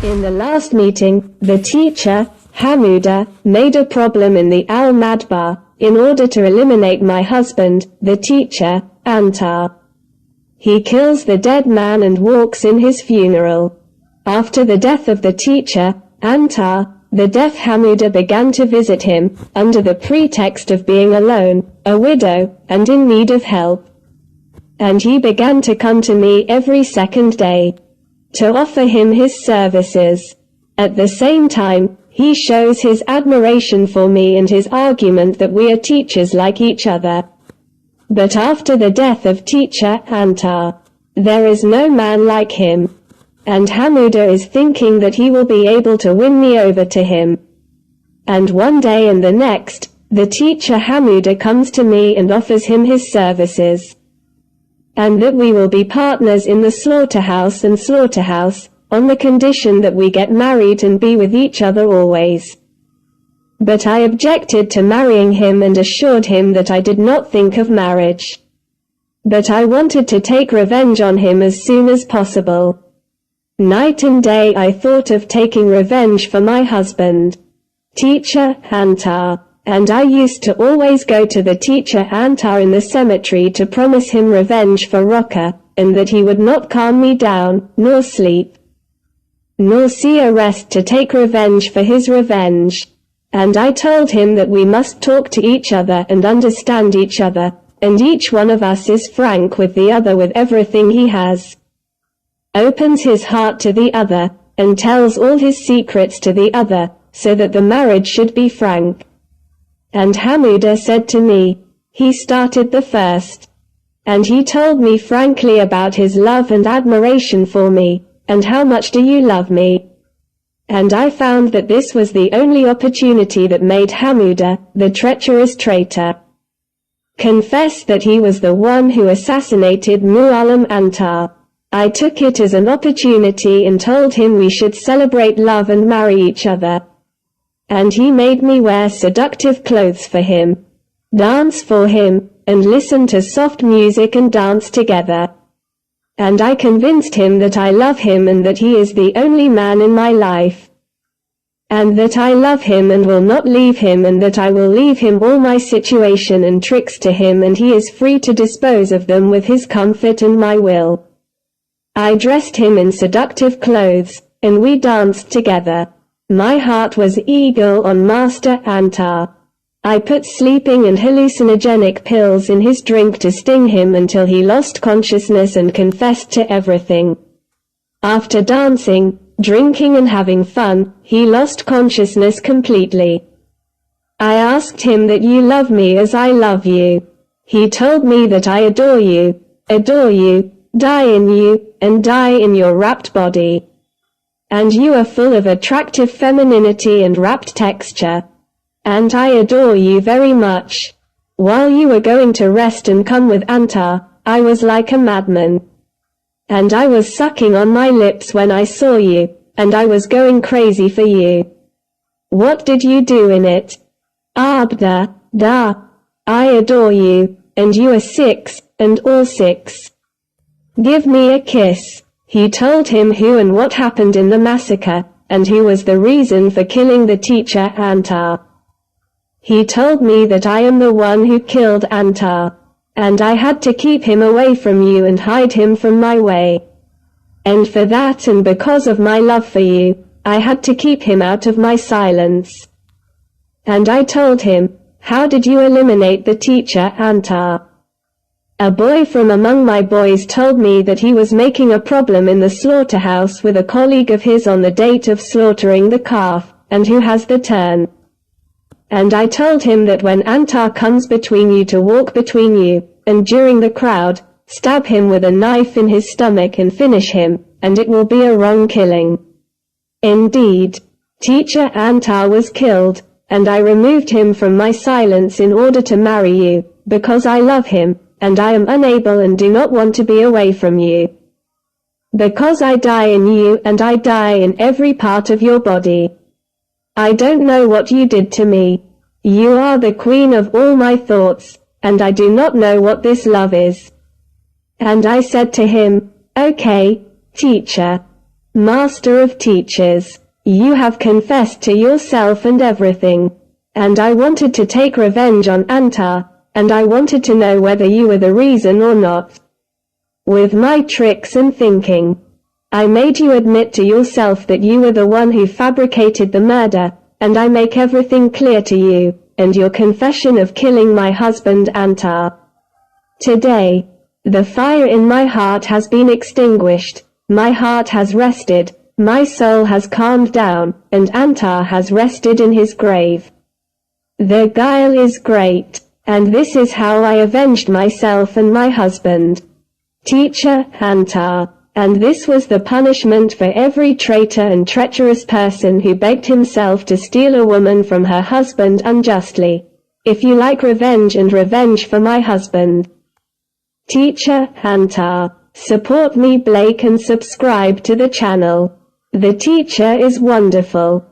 In the last meeting, the teacher, Hamuda, made a problem in the al-Madbar, in order to eliminate my husband, the teacher, Antar. He kills the dead man and walks in his funeral. After the death of the teacher, Antar, the deaf Hamuda began to visit him, under the pretext of being alone, a widow, and in need of help. And he began to come to me every second day, to offer him his services. At the same time, he shows his admiration for me and his argument that we are teachers like each other. But after the death of teacher Antar, there is no man like him. And Hamuda is thinking that he will be able to win me over to him. And one day and the next, the teacher Hamuda comes to me and offers him his services. And that we will be partners in the slaughterhouse, on the condition that we get married and be with each other always. But I objected to marrying him and assured him that I did not think of marriage. But I wanted to take revenge on him as soon as possible. Night and day I thought of taking revenge for my husband, teacher Antar, and I used to always go to the teacher Antar in the cemetery to promise him revenge for Roka, and that he would not calm me down, nor sleep, nor see a rest to take revenge for his revenge. And I told him that we must talk to each other and understand each other, and each one of us is frank with the other with everything he has, opens his heart to the other, and tells all his secrets to the other, so that the marriage should be frank. And Hamuda said to me, he started the first. And he told me frankly about his love and admiration for me, and how much do you love me? And I found that this was the only opportunity that made Hamuda, the treacherous traitor, confess that he was the one who assassinated Muallim Antar. I took it as an opportunity and told him we should celebrate love and marry each other. And he made me wear seductive clothes for him, dance for him, and listen to soft music and dance together. And I convinced him that I love him and that he is the only man in my life. And that I love him and will not leave him, and that I will leave him all my situation and tricks to him, and he is free to dispose of them with his comfort and my will. I dressed him in seductive clothes, and we danced together. My heart was eagle on Master Antar. I put sleeping and hallucinogenic pills in his drink to sting him until he lost consciousness and confessed to everything. After dancing, drinking and having fun, he lost consciousness completely. I asked him that you love me as I love you. He told me that I adore you, die in you, and die in your wrapped body. And you are full of attractive femininity and wrapped texture. And I adore you very much. While you were going to rest and come with Antar, I was like a madman. And I was sucking on my lips when I saw you, and I was going crazy for you. What did you do in it? Abda, da. I adore you, and you are 6, and all 6. Give me a kiss. He told him who and what happened in the massacre, and who was the reason for killing the teacher Antar. He told me that I am the one who killed Antar, and I had to keep him away from you and hide him from my way. And for that, and because of my love for you, I had to keep him out of my silence. And I told him, how did you eliminate the teacher Antar? A boy from among my boys told me that he was making a problem in the slaughterhouse with a colleague of his on the date of slaughtering the calf, and who has the turn. And I told him that when Antar comes between you to walk between you, and during the crowd, stab him with a knife in his stomach and finish him, and it will be a wrong killing. Indeed, teacher Antar was killed, and I removed him from my silence in order to marry you, because I love him, and I am unable and do not want to be away from you. Because I die in you and I die in every part of your body. I don't know what you did to me. You are the queen of all my thoughts, and I do not know what this love is. And I said to him, okay, teacher. Master of teachers, you have confessed to yourself and everything. And I wanted to take revenge on Antar, and I wanted to know whether you were the reason or not. With my tricks and thinking, I made you admit to yourself that you were the one who fabricated the murder, and I make everything clear to you, and your confession of killing my husband Antar. Today, the fire in my heart has been extinguished, my heart has rested, my soul has calmed down, and Antar has rested in his grave. The guile is great, and this is how I avenged myself and my husband. Teacher, Antar. And this was the punishment for every traitor and treacherous person who begged himself to steal a woman from her husband unjustly. If you like revenge and revenge for my husband. Teacher, Antar. Support me Blake and subscribe to the channel. The teacher is wonderful.